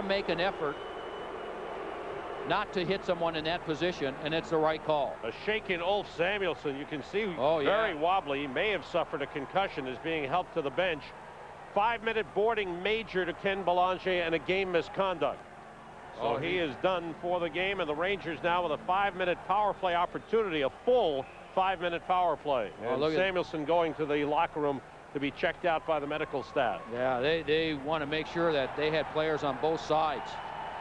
make an effort not to hit someone in that position, and it's the right call. A shaken Ulf Samuelsson, you can see, very wobbly. He may have suffered a concussion, is being helped to the bench. 5-minute boarding major to Ken Belanger and a game misconduct. So he is done for the game, and the Rangers now with a 5-minute power play opportunity, a full 5-minute power play. And Samuelsson going to the locker room to be checked out by the medical staff. Yeah, they want to make sure that they had players on both sides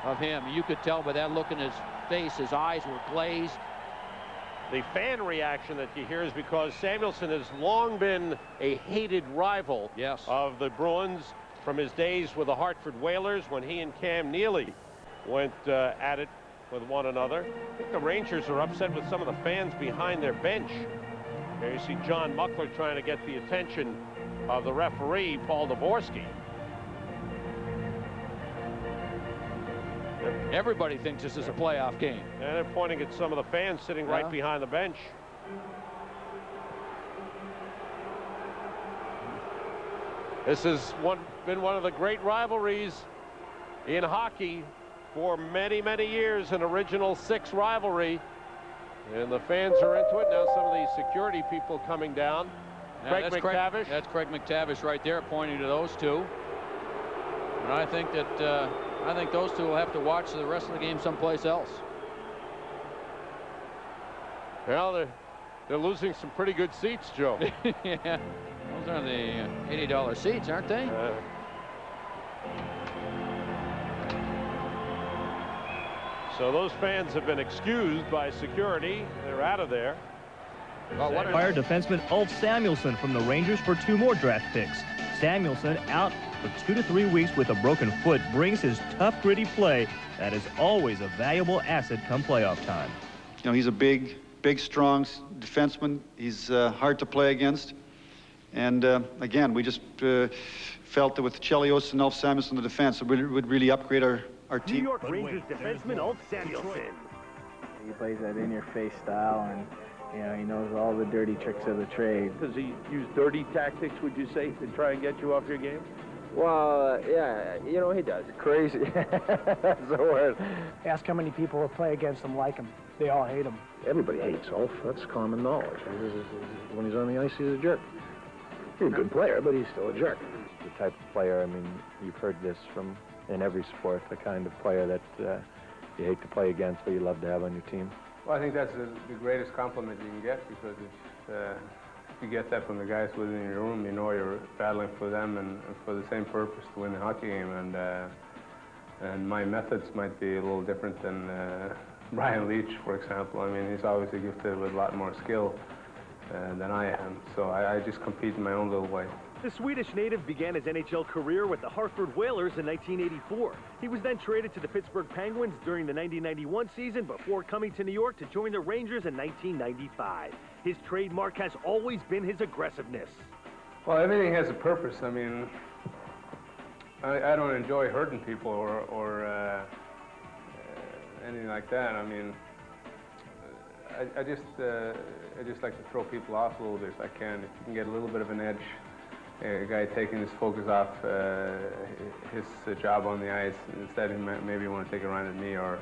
of him. You could tell by that look in his face, his eyes were glazed. The fan reaction that you hear is because Samuelsson has long been a hated rival of the Bruins from his days with the Hartford Whalers when he and Cam Neely went at it with one another. I think the Rangers are upset with some of the fans behind their bench. There you see John Muckler trying to get the attention of the referee, Paul Dvorsky. Everybody thinks this is a playoff game. And they're pointing at some of the fans sitting right behind the bench. This has been one of the great rivalries in hockey for many, many years, an original 6 rivalry. And the fans are into it. Now some of the security people coming down. Craig McTavish. That's Craig McTavish right there pointing to those two. And I think that those two will have to watch the rest of the game someplace else. Well, they're losing some pretty good seats, Joe. Yeah, those are the $80 seats, aren't they? So those fans have been excused by security. They're out of there. Fired defenseman Ulf Samuelsson from the Rangers for 2 more draft picks. Samuelsson out for 2 to 3 weeks with a broken foot brings his tough, gritty play that is always a valuable asset come playoff time. You know, he's a big, strong defenseman. He's hard to play against. And again, we just felt that with Chelios and Ulf Samuelsson in the defense, it would really upgrade our team. New York Rangers defenseman Ulf Samuelsson. He plays that in-your-face style, and you know, he knows all the dirty tricks of the trade. Does he use dirty tactics, would you say, to try and get you off your game? Well, yeah, you know, he does. Crazy. That's the word. Ask how many people who play against him like him. They all hate him. Everybody hates Ulf. That's common knowledge. When he's on the ice, he's a jerk. He's a good player, but he's still a jerk. The type of player, I mean, you've heard this from in every sport, the kind of player that you hate to play against, but you love to have on your team. Well, I think that's the greatest compliment you can get, because if you get that from the guys within your room, you know you're battling for them and for the same purpose, to win the hockey game. And my methods might be a little different than Brian Leetch, for example. I mean, he's obviously gifted with a lot more skill than I am, so I just compete in my own little way. The Swedish native began his NHL career with the Hartford Whalers in 1984. He was then traded to the Pittsburgh Penguins during the 1991 season before coming to New York to join the Rangers in 1995. His trademark has always been his aggressiveness. Well, everything has a purpose. I mean, I don't enjoy hurting people or anything like that. I mean, I just like to throw people off a little bit if I can. If you can get a little bit of an edge, a guy taking his focus off his job on the ice, instead he maybe want to take a run at me or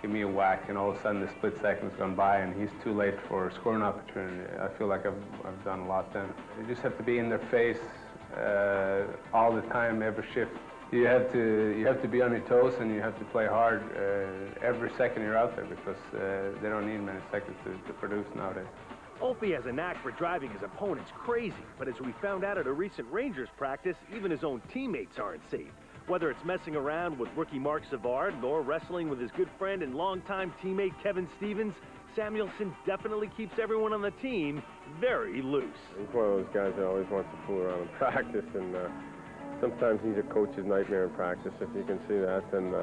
give me a whack, and all of a sudden the split second's gone by and he's too late for a scoring opportunity. I feel like I've done a lot then. You just have to be in their face all the time, every shift. You have to be on your toes, and you have to play hard every second you're out there, because they don't need many seconds to produce nowadays. Ulfie has a knack for driving his opponents crazy, but as we found out at a recent Rangers practice, even his own teammates aren't safe. Whether it's messing around with rookie Mark Savard or wrestling with his good friend and longtime teammate Kevin Stevens, Samuelsson definitely keeps everyone on the team very loose. He's one of those guys that always wants to fool around in practice, and sometimes he's a coach's nightmare in practice, if you can see that. And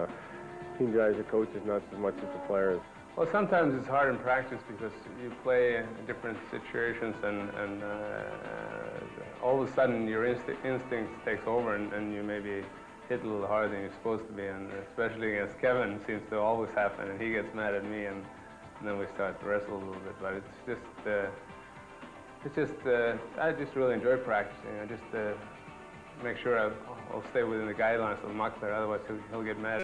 he drives the coaches nuts as much as the players. Well, sometimes it's hard in practice because you play in different situations, and all of a sudden your instinct takes over, and you maybe hit a little harder than you're supposed to be, and especially against Kevin, it seems to always happen, and he gets mad at me, and then we start to wrestle a little bit. But I just really enjoy practicing. I just make sure I'll stay within the guidelines of Muckler, otherwise he'll get mad.